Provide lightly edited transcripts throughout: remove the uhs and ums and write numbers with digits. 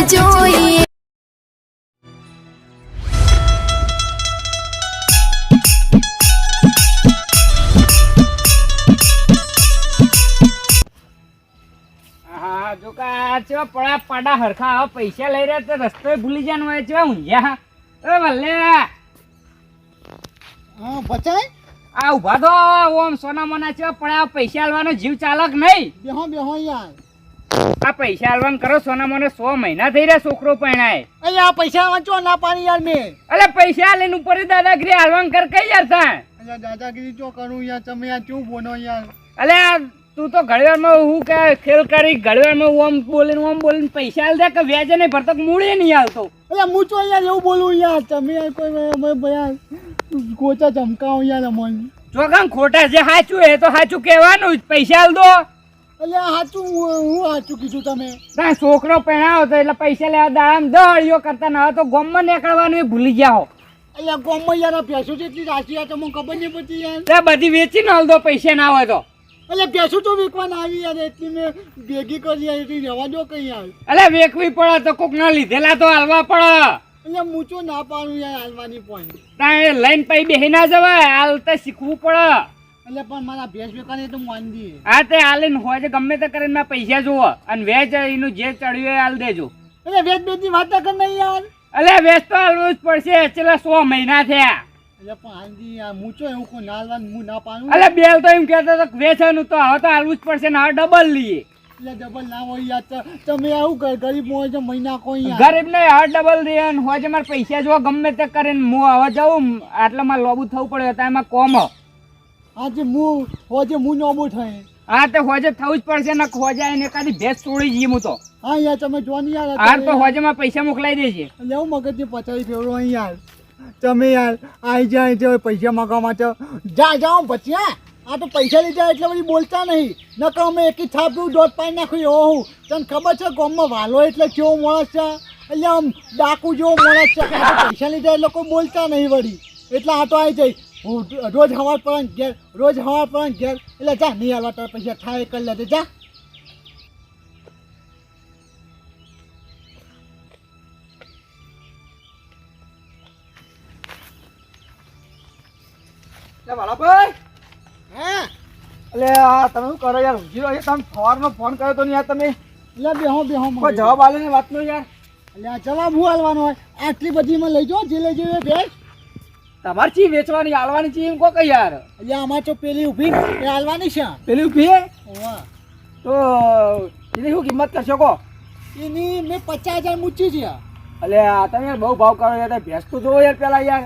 જોઈએ. હા જો કા ચો પડા પાડા હરખા આવા પૈસા લઈ રહ્યા તો રસ્તો ભૂલી જાન હોય ચો ઊંઝા એ ભલે હા બચાય આ ઉભા તો ઓમ સોના મોના ચો પડા પૈસા આલવાનો જીવ ચાલક નહીં બેહો યાર આ પૈસા આલવાન કરો સોના મોને 100 મહિના થઈ રહ્યા છોકરો પરણાય અહીંયા પૈસા વાંચો ના પાણી યાર મેં અલે પૈસા લઈને ઉપર દાદાગીરી આલવાન કર કઈ યાર તા અહીંયા દાદાગીરી ચો કરું યાર તમે યાર ચૂપ બોનો યાર અલે તું તો ઘડીવારમાં હું કે ખેલ કરી ઘડીવારમાં ઓમ બોલીને પૈસા આલ દે કે વ્યાજ નહીં ભરતો મૂડી નહીં આવતો અલ્યા હું તો યાર એવું બોલું યાર તમે યાર કોઈ યાર ગોચા ચમકાવો યાર અમન ચોગામ ખોટા જે સાચું એ તો સાચું કહેવાનું જ પૈસા આલ દો અલ્યા સાચું હું સાચું કીધું તમે તાર છોકરો પહેણાવો તો એટલે પૈસા લેવા દાડામાં દહળીઓ કરતા ના હોય તો ગોમમાં નીકળવાનું એ ભૂલી જાઓ અલ્યા ગોમમાં યાર ભેંસો જેટલી રાશી યાર તમને ખબર નહીં પડતી યાર તે બધી વેચી નાલ દો પૈસા ના હોય તો અલ્યા ભેંસો તો વેચવાના આવી યાર એટલી મેં ભેગી કરી યાર એટલી રહેવા દો કઈ યાર અલે વેકવી પડે તો કોક ના લીધેલા તો હાલવા પડે અલ્યા મૂચો ના પાડું યાર હાલવાની પોઈન્ટ તારે લઈને પૈ બેહી ના જવાય હાલ તો શીખવું પડે એટલે પણ મારા ભેંસ વેકાને તો માંદી હા તે હાલીને હોય છે ગમે તે કરીને મેં પૈસા જોવો અને વેચ એનું જે ચડ્યું એ હાલ દેજો એટલે વેચ બેચની વાત ના કર નહીં યાર અલે વેચ તો હાલવું જ પડશે છેલ્લા 100 મહિના થયા એટલે પણ હાલજી યાર મૂચો એવું કોઈ ના હાલવાનું હું ના પાડું અલે બેલ તો એમ કહેતો તો વેચવાનું તો હવે તો હાલવું જ પડશે ને હવે ડબલ લઈએ એટલે ડબલ ના હોય યાર તમે આવું ગરીબ હોય છે મહિના કોઈ યાર ગરીબ નહીં હવે ડબલ દે અને હોય છે મારે પૈસા જોવા ગમે તે કરીને હું હવે જાઉં આટલે મારે લોબુ થવું પડે તો એમાં કોમ આજે હું નોબો થાય હા તો હોજે થવું જ પડશે ને હોજે આવીને એકાદી ભેંસ છોડી જઈએ હું તો હા યાર તમે જોની યાર હાર તો હોજે માં પૈસા મોકલાઈ દેજે એટલે હું મગજની પચાવી ફેરવો અહીં યાર તમે યાર આવી જાય પૈસા માગવા માટે જાઓ બચ્યા આ તો પૈસા લીધા એટલે બધી બોલતા નહીં નકર અમે એકી થાપ્યું દોઢ પાણી નાખ્યું એવો હું તને ખબર છે ગામમાં વાલો એટલે કેવો માણસ છે એટલે આમ ડાકુ જેવો માણસ છે કે પૈસા લીધા એટલે કોઈ બોલતા નહીં વળી એટલે આ તો આવી જાય હું રોજ હવાર પર ઘેર એટલે જા નહીં આવવા તારા પૈસા થાય કરી લેજે જા ભાઈ હા એટલે આ તમે શું કરો યાર જીરો તમે સવારનો ફોન કર્યો તો ને યાર તમે એટલે બેહો કોઈ જવાબ આલે ને વાતનો યાર એટલે આ જવાબ હું હાલવાનો હોય આટલી બધીમાં લઈ જાઓ જે લઈ જઈએ ભેંસ તમારે ચી વેચવાની હાલવાની ચી એમ કહો કે યાર એટલે આમાં તો પેલી ઊભી એ હાલવાની છે પેલી ઉભી વાહ તો એની શું કિંમત કરશો કહો એની મેં 50,000 મૂકી છે એટલે આ તમે યાર બહુ ભાવ કરો યાર ભેંસ તો જોવો યાર પેલા યાર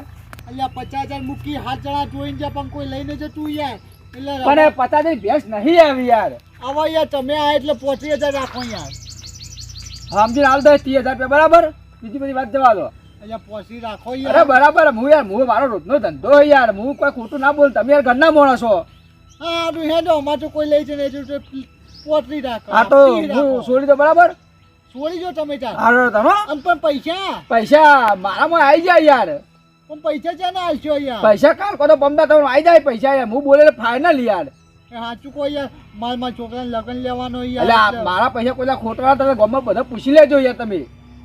એટલે 50,000 મૂકી 7 જણા જોઈને જાય પણ કોઈ લઈને જતું યાર એટલે પણ 50 ભેંસ નહીં આવી યાર આવા યાર તમે આ એટલે 25,000 રાખો યાર સમજી હાલ દો 30,000 રૂપિયા બરાબર બીજી બધી વાત જવા દો એટલે પોસી રાખો અરે યાર બરાબર હું મારો રોજનો ધંધો યાર હું કોઈ ખોટું ના બોલ તમે યાર ઘરના માણસ છો હા તું હેડો અમાર તો કોઈ લઈ જઈને પોતરી રાખો હા તો હું છોડી દો બરાબર છોડી જો તમે ચાલ હારો તમે અને પણ પૈસા મારામાં આવી જાય યાર પણ પૈસા છે ને આલશો યાર પૈસા કાલ કોતો પંપા તમને આવી જાય પૈસા યાર હું બોલે ફાઇનલ યાર સાચું કોઈ યાર મારા છોકરાને લગ્ન લેવાનો એટલે યાર મારા પૈસા કોઈ ખોટા તમે ગામમાં બધા પૂછી લેજો યાર તમે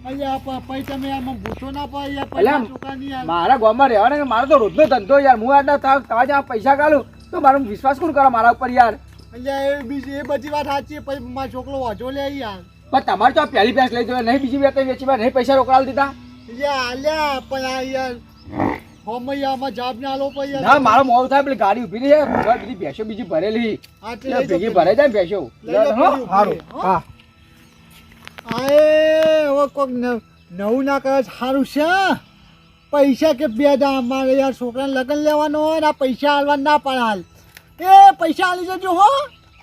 અલ્યા પૈસા તમે યાર ભૂસો ના પાય યાર અલ્યા, પૈસા છોકરાની યાર મારા ગામમાં રહેવાને કે મારો તો રોજનો ધંધો યાર હું આટલા તાજા પૈસા કાઢું તો મારો વિશ્વાસ કોણ કરે મારા ઉપર યાર અલ્યા એ બીજી એ બધી વાત સાચી પછી મારો છોકરો વાંચો લે યાર પણ તમારે તો પહેલી ભેંસ લઈ જવાય નહીં બીજી વેચી નહીં પૈસા રોકડા દીધા અલ્યા પણ આ યાર હોમૈયામાં જવાબ ના આલો પછી ના મારો મોડું થાય પેલી ગાડી ઉભી રહી છે બધી ભેંસો બીજી ભરેલી ભેગી ભરાઈ જાય ને ભેંસો સારું હા આએ હવે કોક નવું ના કરે સારું છે પૈસા કે બે દા અમારે યાર છોકરાને લગ્ન લેવાનો હોય ને આ પૈસા હાલવા ના પડે હાલ એ પૈસા હાલી જજો હો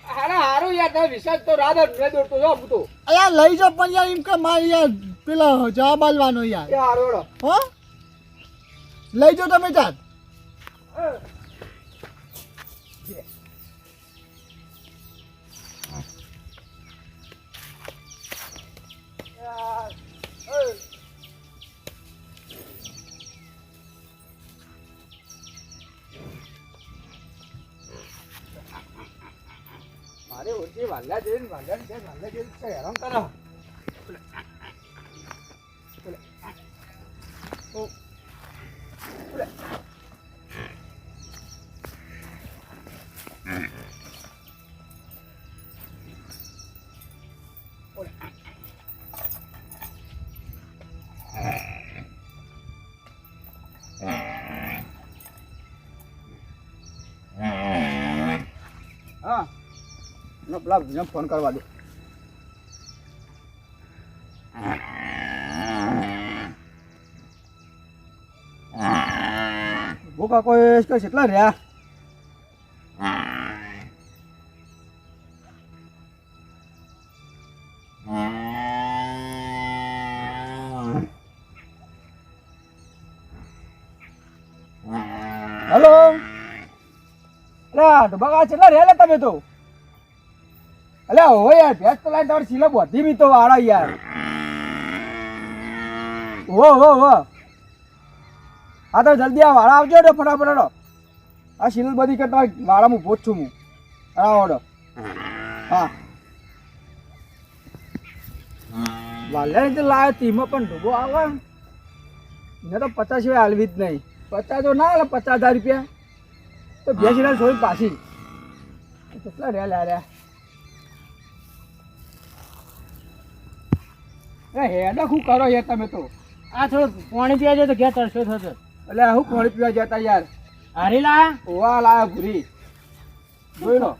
હારું યાર તમે વિશ્વાસ તો રાત મેં દોડતો જો હું તો યાર લઈ જાઓ પણ યાર એમ કે મારે યાર પેલા જવાબ આલવાનો યાર હારું હો લઈ જાઓ તમે ચાલ મારે ઓછી વાલ્યા જેવી હેરાન કરો હા પેલા ભીને ફોન કરવા દે. ભૂકા કોઈ કેટલા રહ્યા? હેલો અલ્યા ઢોબા કેટલા રહ્યા તમે તો? અલ્યા હો યાર ભેંસ તો લાઈને તમારી સિલો બોધી મી તો વાળા યાર. હો હા તો જલ્દી આ વાળા આવજો ને ફટાફટ હેડો. આ સિલ બધી કરતા વાળામાં ઊભો જ છું હું. આવો હા વાલ્યા તો લાવ્યો તીમાં પણ ઢોબો આવે ને તો 50 સિવાય હાલવી જ નહીં. 50 તો ના હાલે 50,000 રૂપિયા તો ભેંસ સિલાઈ છોડી પાછી કેટલા રહ્યા લ્યા. હેડા શું કરો યાર તમે તો? આ થોડું પાણી પીવા જાય તો ઘેર તરસ્યો થતો. એટલે હું પાણી પીવા જતા યાર? હારી લાયા? ઓવા લાયા ભૂરી જોઈ લો.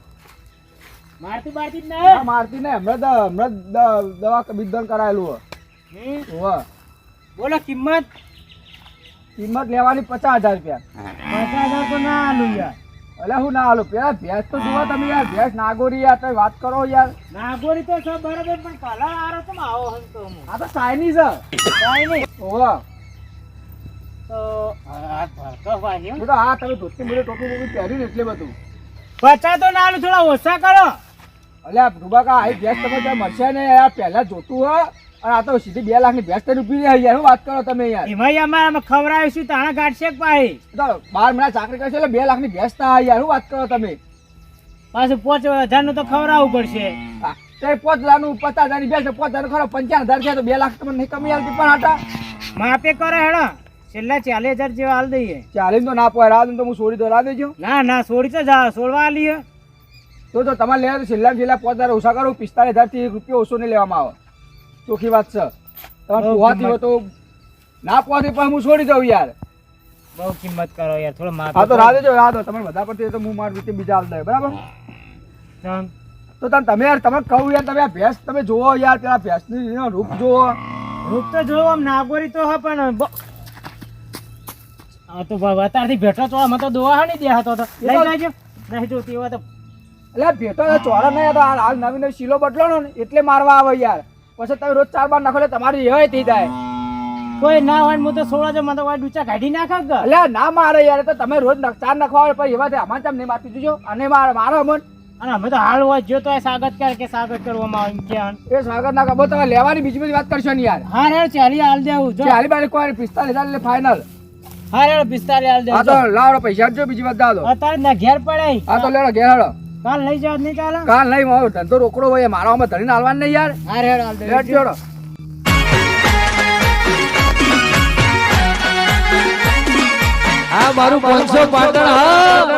મારતી બારતી જ ના મારતી ને હમણાં દવા વિધન કરાયેલું હોય. બોલો કિંમત લેવાની 50,000 રૂપિયા. 50,000 તો ના આલું યાર. એટલે હું ના હાલું પેલા ભેંસ તો જોવા તમે યાર. ભેંસ નાગોરી યાર તમે વાત કરો યાર. નાગોરી તો છે બરાબર પણ કલર આરો તો આવો હંતો આ તો ચાઇનીઝ છે. ચાઇનીઝ ઓવા તો આ ભરતો વાજી હું તો હા તમે ધોતી મોટી ટોપી બોપી પહેર્યું ને એટલે બધું. 50 તો ના આલું થોડા ઓછા કરો. અલ્યા ડુબાકા આ ભેંસ તમે ત્યાં મળશે ને યાર પહેલા જોતું હોય અને આ તો સીધી 2 લાખની ભેંસ તને ઉભી રહી યાર. શું વાત કરો તમે યાર? એમાં અમારે ખવડાવીશું તાણા ગાડશે પાહી તો 12 મહિના ચાકરી કરશે એટલે 2 લાખની ભેંસ થાય યાર. શું વાત કરો તમે? પાછું 5,000 નું તો ખવડાવવું પડશે. તે 5 લાખનું 50,000 ની ભેંસ 5,000 ખરો 55,000 છે તો 2 લાખ તમને નહીં કમી આવતી પણ આટા માપે કરે હેડો છેલ્લા 40,000 જેવા હાલ દઈએ. 40 તો ના પોય રાહ તો હું છોડી દો રાહ દેજો. ના છોડી તો જા છોડવા આલી તો તમારે લેવા તો છેલ્લા 5,000 ઓછા કરો. 45,000 થી રૂપિયા ઓછો નહીં લેવામાં આવે. ચોખ્ખી વાત છે. તમારે પોહાતી હોય તો ના પોહાતી પણ હું છોડી દઉં યાર. બહુ કિંમત કરો યાર થોડો માપ. હા તો રાહ દેજો રાહ દો. તમે બધા પડતી તો હું મારી રીતે બીજા હાલ દે બરાબર. તો તમે યાર તમે કહું યાર તમે આ ભેંસ તમે જોવો યાર. પેલા ભેંસની રૂપ જોવો. રૂપ તો જોવો આમ નાગોરી તો હા પણ આ તો અત્યારથી ભેટો તો આમાં તો દોવા નહીં દેખાતો હતો. લઈ લેજો નહીં જોતી હોય તો. એટલે ભેટો ચોરા નહીં હતા. હાલ નવી નવી શીલો બદલો ને એટલે મારવા આવે યાર. પછી તમે રોજ 4 બાર નાખો એટલે તમારી એવાય થઈ જાય. કોઈ ના હોય હું તો સોળા જો મને તો ડૂચા કાઢી નાખે. એટલે ના મારે યાર. તો તમે રોજ 4 નાખવા આવે પછી એવા આમાં ચમ નહીં મારતી જોજો. અને મારો મન અને અમે તો હાલ હોય જો તો સ્વાગત કરે કે સ્વાગત કરવામાં આવે એ સ્વાગત ના કરો. તમે લેવાની બીજી બધી વાત કરશો ને યાર. હા રે 40 હાલ દેવું જો 40 બાર કોઈ 45,000 એટલે ફાઇનલ. હા રે 45 હાલ હા દેવું. તો લાવો પૈસા આપજો બીજી વાત દા દો. અત્યારે ના ઘેર પડે. હા તો લેડો ઘેર હેડો. કાલ લઈ જાવ નહીં ચાલે. કાલ નહીં મારો ધંધો રોકડો હોય મારા આમાં ધણીને હાલવાનું નહીં યાર. હા રે હાલ દેવું. લેટ જોડો. આ મારું 500 પાટણ હા